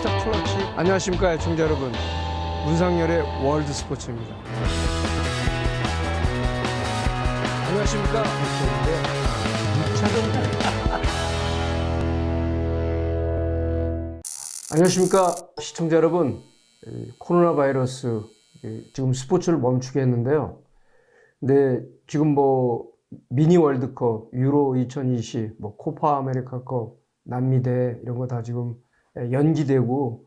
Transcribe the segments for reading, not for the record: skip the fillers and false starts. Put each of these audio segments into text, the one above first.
미스터 클러치. 안녕하십니까 애청자 여러분, 문상열의 월드 스포츠입니다. 안녕하십니까 안녕하십니까 시청자 여러분. 코로나 바이러스 지금 스포츠를 멈추게 했는데요. 근데 지금 뭐 미니 월드컵, 유로 2020, 뭐 코파 아메리카컵, 남미대 이런 거 다 지금 연기되고,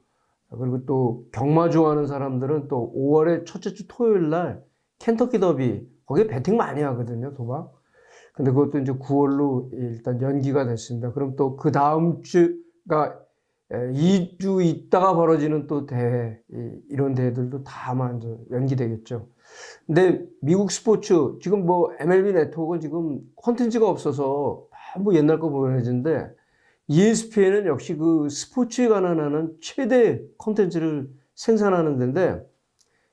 그리고 또 경마 좋아하는 사람들은 또 5월의 첫째 주 토요일 날 켄터키 더비, 거기에 배팅 많이 하거든요, 도박. 근데 그것도 이제 9월로 일단 연기가 됐습니다. 그럼 또 그 다음 주가 2주 있다가 벌어지는 또 대회, 이런 대회들도 다 아마 이제 연기되겠죠. 근데 미국 스포츠, 지금 뭐 MLB 네트워크는 지금 콘텐츠가 없어서 전부 옛날 거 보내지는데, ESPN은 역시 그 스포츠에 관한 최대 콘텐츠를 생산하는 데인데,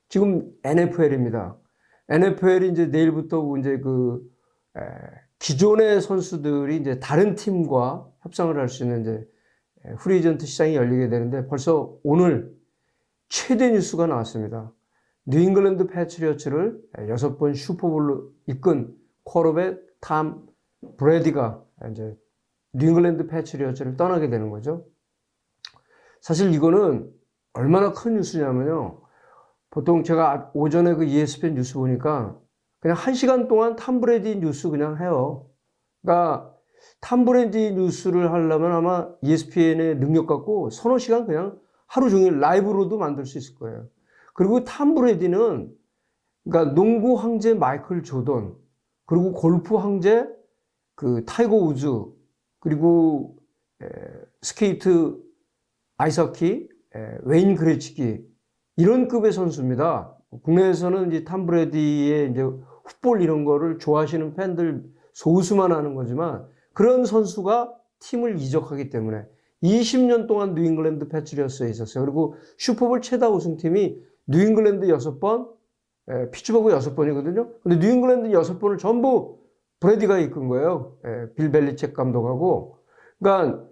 지금 NFL입니다. NFL이 이제 내일부터 이제 기존의 선수들이 이제 다른 팀과 협상을 할 수 있는 이제 프리에이전트 시장이 열리게 되는데, 벌써 오늘 최대 뉴스가 나왔습니다. 뉴잉글랜드 패트리어츠를 6번 슈퍼볼로 이끈 쿼터백 탐 브래디가 이제 뉴잉글랜드 패트리어츠를 떠나게 되는 거죠. 사실 이거는 얼마나 큰 뉴스냐면요. 보통 제가 오전에 그 ESPN 뉴스 보니까 그냥 1시간 동안 탐 브래디 뉴스 그냥 해요. 그러니까 탐 브래디 뉴스를 하려면 아마 ESPN의 능력 갖고 서너 시간 그냥 하루 종일 라이브로도 만들 수 있을 거예요. 그리고 탐 브래디는 그러니까 농구 황제 마이클 조던, 그리고 골프 황제 그 타이거 우즈, 그리고 스케이트 아이스하키 웨인 그레츠키, 이런 급의 선수입니다. 국내에서는 이제 탐 브래디의 이제 풋볼 이런 거를 좋아하시는 팬들 소수만 하는 거지만, 그런 선수가 팀을 이적하기 때문에 20년 동안 뉴잉글랜드 패트리어츠에 있었어요. 그리고 슈퍼볼 최다 우승팀이 뉴잉글랜드 6번, 피츠버그 6번이거든요. 근데 뉴잉글랜드 6번을 전부 브래디가 이끈 거예요. 빌 벨리책 감독하고. 그러니까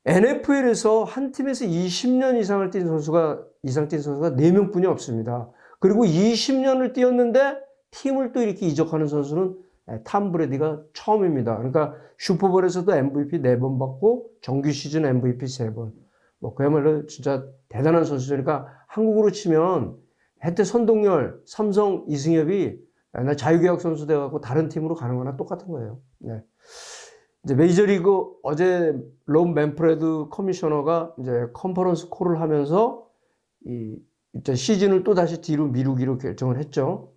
NFL에서 한 팀에서 20년 이상 뛴 선수가 4명뿐이 없습니다. 그리고 20년을 뛰었는데 팀을 또 이렇게 이적하는 선수는 탐 브래디가 처음입니다. 그러니까 슈퍼볼에서도 MVP 4번 받고 정규 시즌 MVP 3번. 뭐 그야말로 진짜 대단한 선수니까, 한국으로 치면 혜태 선동열, 삼성 이승엽이 나 자유계약 선수 돼갖고 다른 팀으로 가는 거나 똑같은 거예요. 네. 이제 메이저리그 어제 롬 맨프레드 커미셔너가 이제 컨퍼런스 콜을 하면서 이제 시즌을 또 다시 뒤로 미루기로 결정을 했죠.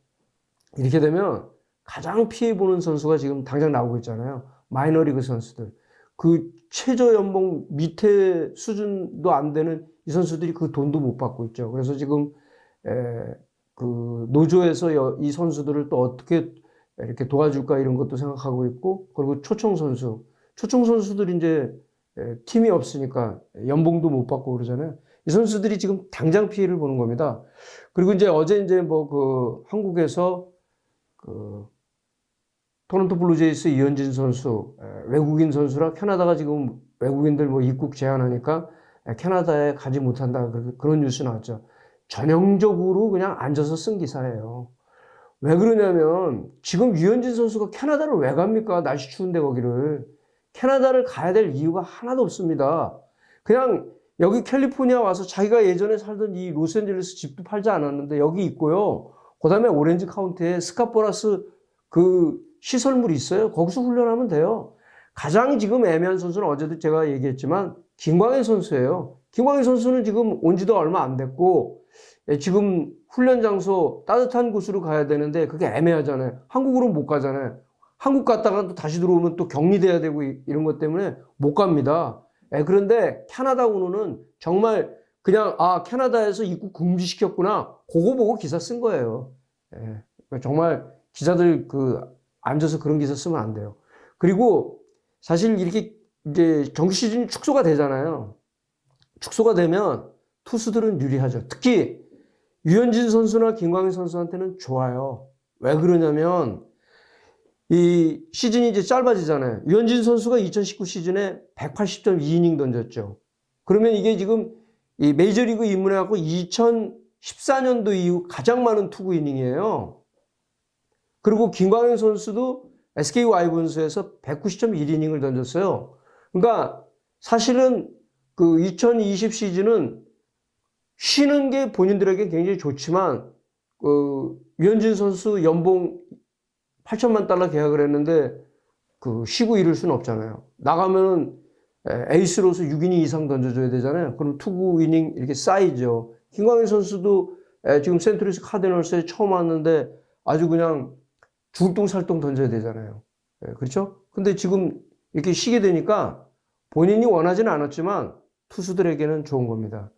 이렇게 되면 가장 피해 보는 선수가 지금 당장 나오고 있잖아요. 마이너리그 선수들. 그 최저 연봉 밑에 수준도 안 되는 이 선수들이 그 돈도 못 받고 있죠. 그래서 지금 그 노조에서 이 선수들을 또 어떻게 이렇게 도와줄까 이런 것도 생각하고 있고, 그리고 초청 선수들이 이제 팀이 없으니까 연봉도 못 받고 그러잖아요. 이 선수들이 지금 당장 피해를 보는 겁니다. 그리고 이제 어제 이제 뭐 그 한국에서 그 토론토 블루제이스 이현진 선수, 외국인 선수라 캐나다가 지금 외국인들 뭐 입국 제한하니까 캐나다에 가지 못한다, 그런 뉴스 나왔죠. 전형적으로 그냥 앉아서 쓴 기사예요. 왜 그러냐면 지금 유현진 선수가 캐나다를 왜 갑니까? 날씨 추운데 거기를. 캐나다를 가야 될 이유가 하나도 없습니다. 그냥 여기 캘리포니아 와서 자기가 예전에 살던 이 로스앤젤레스 집도 팔지 않았는데 여기 있고요. 그 다음에 오렌지 카운티에 스카포라스 그 시설물이 있어요. 거기서 훈련하면 돼요. 가장 지금 애매한 선수는 어제도 제가 얘기했지만 김광현 선수예요. 김광현 선수는 지금 온 지도 얼마 안 됐고, 지금 훈련 장소 따뜻한 곳으로 가야 되는데 그게 애매하잖아요. 한국으로 못 가잖아요. 한국 갔다가 또 다시 들어오면 또 격리돼야 되고 이런 것 때문에 못 갑니다. 그런데 캐나다 운우는 정말 그냥 캐나다에서 입국 금지시켰구나, 그거 보고 기사 쓴 거예요. 정말 기자들 앉아서 그런 기사 쓰면 안 돼요. 그리고 사실 이렇게 이제 정규 시즌이 축소가 되잖아요. 축소가 되면 투수들은 유리하죠. 특히 유현진 선수나 김광현 선수한테는 좋아요. 왜 그러냐면 이 시즌이 이제 짧아지잖아요. 유현진 선수가 2019 시즌에 180.2이닝 던졌죠. 그러면 이게 지금 이 메이저리그 입문해갖고 2014년도 이후 가장 많은 투구 이닝이에요. 그리고 김광현 선수도 SK 와이번스에서 190.1이닝을 던졌어요. 그러니까 사실은 그 2020 시즌은 쉬는 게 본인들에게 굉장히 좋지만 그 류현진 선수 연봉 8천만 달러 계약을 했는데 그 쉬고 이럴 수는 없잖아요. 나가면은 에이스로서 6이닝 이상 던져줘야 되잖아요. 그럼 투구 이닝 이렇게 쌓이죠. 김광현 선수도 지금 센트루이스 카디널스에 처음 왔는데 아주 그냥 죽을똥살똥 던져야 되잖아요. 그렇죠? 근데 지금 이렇게 쉬게 되니까 본인이 원하지는 않았지만 투수들에게는 좋은 겁니다.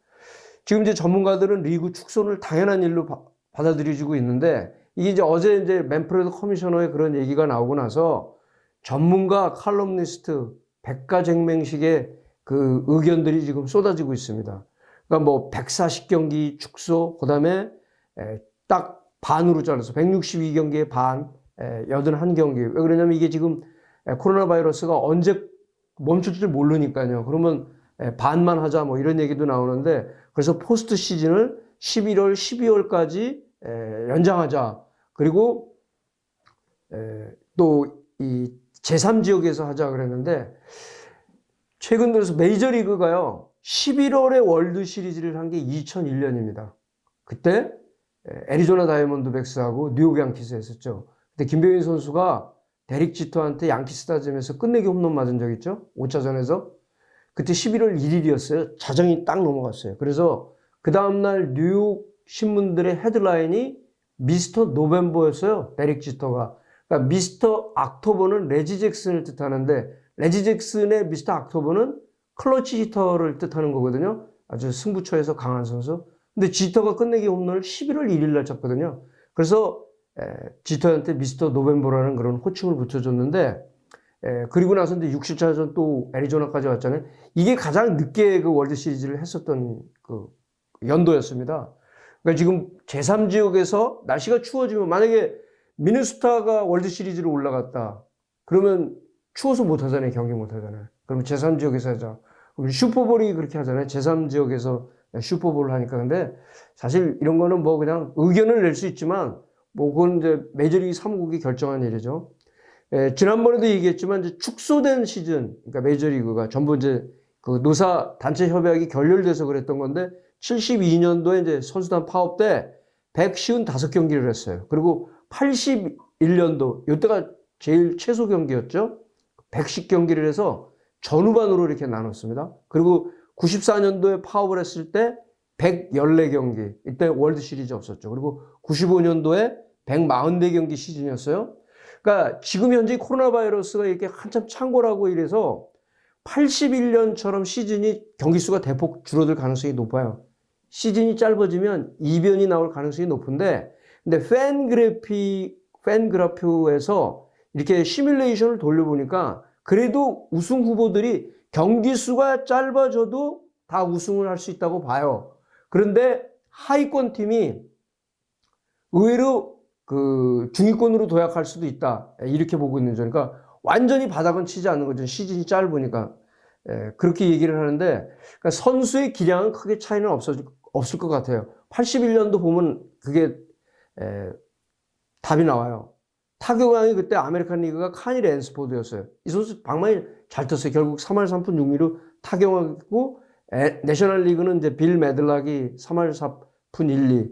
지금 이제 전문가들은 리그 축소를 당연한 일로 받아들여지고 있는데 이게 이제 어제 이제 맨프레드 커미셔너의 그런 얘기가 나오고 나서 전문가 칼럼니스트 백가쟁맹식의 그 의견들이 지금 쏟아지고 있습니다. 그러니까 뭐 140경기 축소, 그다음에 딱 반으로 잘라서 162경기에 반, 81경기. 왜 그러냐면 이게 지금 코로나 바이러스가 언제 멈출지 모르니까요. 그러면 반만 하자 뭐 이런 얘기도 나오는데 그래서 포스트 시즌을 11월, 12월까지 연장하자. 그리고 또 이 제3지역에서 하자 그랬는데 최근 들어서 메이저리그가요 11월에 월드 시리즈를 한 게 2001년입니다. 그때 애리조나 다이아몬드백스하고 뉴욕 양키스 했었죠. 근데 김병현 선수가 데릭 지터한테 양키 스타디움에서 끝내기 홈런 맞은 적 있죠? 5차전에서. 그때 11월 1일이었어요. 자정이 딱 넘어갔어요. 그래서 그 다음날 뉴욕 신문들의 헤드라인이 미스터 노벤버였어요. 데릭 지터가. 그러니까 미스터 악토버는 레지 잭슨을 뜻하는데 레지 잭슨의 미스터 악토버는 클러치 히터를 뜻하는 거거든요. 아주 승부처에서 강한 선수. 근데 지터가 끝내기 홈런을 11월 1일 날 쳤거든요. 그래서 지터한테 미스터 노벤버라는 그런 호칭을 붙여줬는데 그리고 나서 이제 67차전 또 애리조나까지 왔잖아요. 이게 가장 늦게 그 월드 시리즈를 했었던 그 연도였습니다. 그러니까 지금 제3지역에서 날씨가 추워지면 만약에 미네소타가 월드 시리즈로 올라갔다. 그러면 추워서 못 하잖아요. 경기 못 하잖아요. 그럼 제3지역에서 하자. 우리 슈퍼볼이 그렇게 하잖아요. 제3지역에서 슈퍼볼을 하니까. 근데 사실 이런 거는 뭐 그냥 의견을 낼 수 있지만 뭐 그건 이제 메이저리그 사무국이 결정한 일이죠. 지난번에도 얘기했지만 이제 축소된 시즌, 그러니까 메이저리그가 전부 이제 그 노사 단체 협약이 결렬돼서 그랬던 건데 72년도에 이제 선수단 파업 때 155경기를 했어요. 그리고 81년도 이때가 제일 최소 경기였죠. 110경기를 해서 전후반으로 이렇게 나눴습니다. 그리고 94년도에 파업을 했을 때 114경기, 이때 월드 시리즈 없었죠. 그리고 95년도에 144경기 시즌이었어요. 그러니까 지금 현재 코로나 바이러스가 이렇게 한참 창궐하고 이래서 81년처럼 시즌이 경기 수가 대폭 줄어들 가능성이 높아요. 시즌이 짧아지면 이변이 나올 가능성이 높은데 근데 팬그래프에서 이렇게 시뮬레이션을 돌려보니까 그래도 우승 후보들이 경기 수가 짧아져도 다 우승을 할 수 있다고 봐요. 그런데 하위권 팀이 의외로 그 중위권으로 도약할 수도 있다. 이렇게 보고 있는 점. 그러니까 완전히 바닥은 치지 않는 거죠. 시즌이 짧으니까. 그렇게 얘기를 하는데 그러니까 선수의 기량은 크게 차이는 없을 것 같아요. 81년도 보면 그게 답이 나와요. 타격왕이 그때 아메리칸 리그가 카니 랜스포드였어요. 이 선수 방망이 잘 떴어요. 결국 3할 3푼 6리로 타격왕이고 내셔널 리그는 이제 빌 매들락이 3할 4푼 1리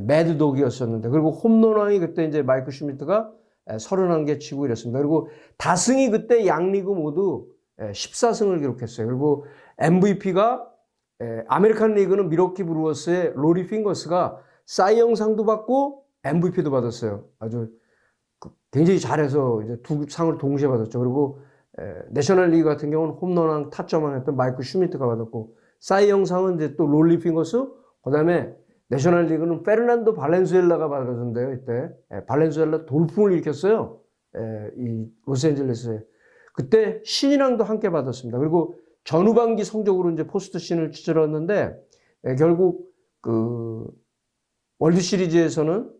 매드독이었었는데 그리고 홈런왕이 그때 이제 마이크 슈미트가 31개 치고 이랬습니다. 그리고 다승이 그때 양 리그 모두 14승을 기록했어요. 그리고 MVP가 아메리칸 리그는 미러키 브루어스의 로리 핑거스가 사이영상도 받고 MVP도 받았어요. 아주 굉장히 잘해서 이제 두 상을 동시에 받았죠. 그리고 내셔널 리그 같은 경우는 홈런왕 타점왕 했던 마이크 슈미트가 받았고 사이영상은 이제 또 롤리 핑거스 그다음에 내셔널 리그는 페르난도 발렌수엘라가 받았는데요. 이때 발렌수엘라 돌풍을 일으켰어요. 이 로스앤젤레스에. 그때 신인왕도 함께 받았습니다. 그리고 전후반기 성적으로 이제 포스트 시즌을 치렀는데 결국 그 월드 시리즈에서는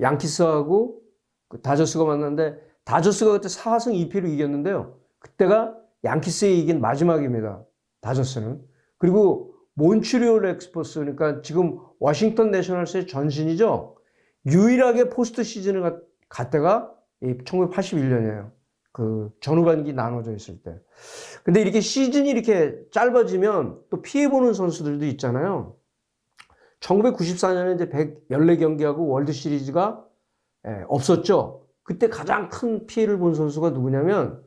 양키스하고 그 다저스가 만났는데 다저스가 그때 4승 2패로 이겼는데요. 그때가 양키스에 이긴 마지막입니다. 다저스는. 그리고 몬트리올 엑스포스, 그러니까 지금 워싱턴 내셔널스의 전신이죠. 유일하게 포스트 시즌을 갈 때가 1981년이에요. 그 전후반기 나눠져 있을 때. 근데 이렇게 시즌이 이렇게 짧아지면 또 피해보는 선수들도 있잖아요. 1994년에 이제 114경기하고 월드 시리즈가 없었죠. 그때 가장 큰 피해를 본 선수가 누구냐면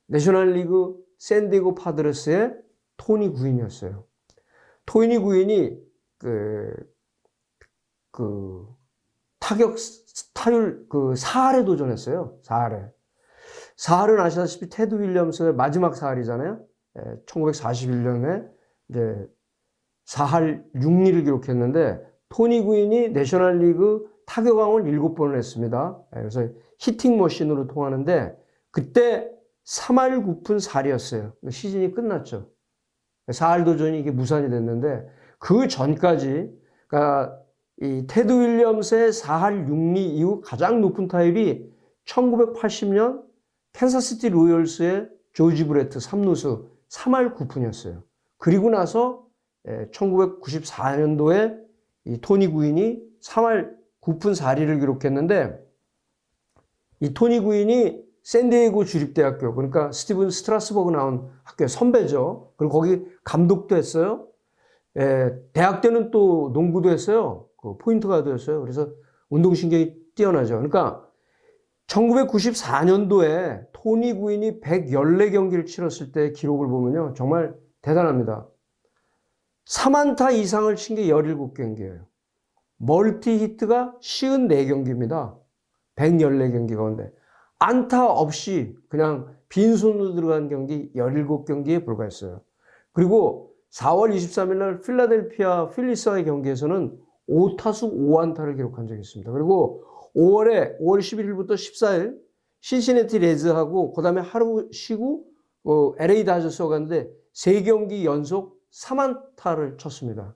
내셔널리그 샌디에고 파드레스의 토니 구인이었어요. 토니 구인이 타율 4할에 도전했어요. 4할에. 4할은 아시다시피 테드 윌리엄스의 마지막 4할이잖아요. 1941년에 이제 4할 6리를 기록했는데 토니 구인이 내셔널리그 타격왕을 7번을 했습니다. 그래서 히팅 머신으로 통하는데 그때 3할 9푼 4리였어요. 시즌이 끝났죠. 4할 도전이 이게 무산이 됐는데 그 전까지 그러니까 이 테드 윌리엄스의 4할 6리 이후 가장 높은 타율이 1980년 캔사스시티 로열스의 조지 브레트 3루수 3할 9푼이었어요. 그리고 나서 1994년도에 이 토니 구인이 3할 9푼 4리를 기록했는데 이 토니 구인이 샌디에고 주립대학교, 그러니까 스티븐 스트라스버그 나온 학교의 선배죠. 그리고 거기 감독도 했어요. 대학 때는 또 농구도 했어요. 그 포인트 가드였어요. 그래서 운동신경이 뛰어나죠. 그러니까 1994년도에 토니 구인이 114경기를 치렀을 때 기록을 보면요. 정말 대단합니다. 3안타 이상을 친 게 17경기예요. 멀티 히트가 54경기입니다. 114경기 가운데. 안타 없이 그냥 빈손으로 들어간 경기 17경기에 불과했어요. 그리고 4월 23일 날 필라델피아 필리스와의 경기에서는 5타수 5안타를 기록한 적이 있습니다. 그리고 5월 11일부터 14일 신시내티 레즈하고 그 다음에 하루 쉬고 LA 다저스와 갔는데 3경기 연속 3안타를 쳤습니다.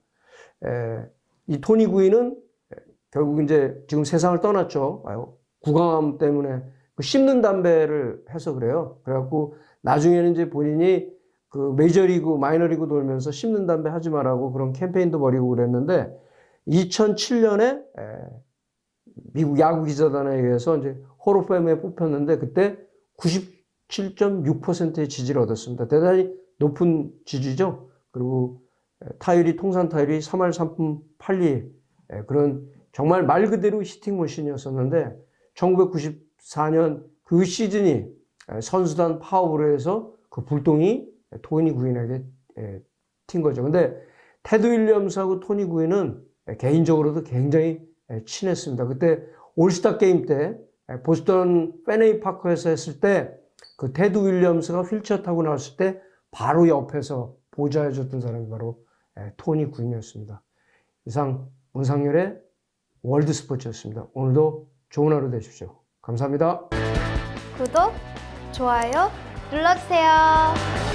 이 토니 구인은 결국 이제 지금 세상을 떠났죠. 구강암 때문에 씹는 담배를 해서 그래요. 그래갖고 나중에는 이제 본인이 그 메이저리그, 마이너리그 돌면서 씹는 담배 하지 말라고 그런 캠페인도 벌이고 그랬는데 2007년에 미국 야구 기자단에 의해서 이제 홀 오브 페임에 뽑혔는데 그때 97.6%의 지지를 얻었습니다. 대단히 높은 지지죠. 그리고 타율이 통산 타율이 3할 3푼 8리 그런 정말 말 그대로 히팅 머신이었었는데 1994년 그 시즌이 선수단 파업으로 해서 그 불똥이 토니 구인에게 튄 거죠. 근데 테드 윌리엄스하고 토니 구인은 개인적으로도 굉장히 친했습니다. 그때 올스타 게임 때 보스턴 페네이 파크에서 했을 때 그 테드 윌리엄스가 휠체어 타고 나왔을 때 바로 옆에서 보좌해줬던 사람이 바로 토니 구인이었습니다. 이상 문상열의 월드 스포츠였습니다. 오늘도 좋은 하루 되십시오. 감사합니다. 구독, 좋아요 눌러주세요.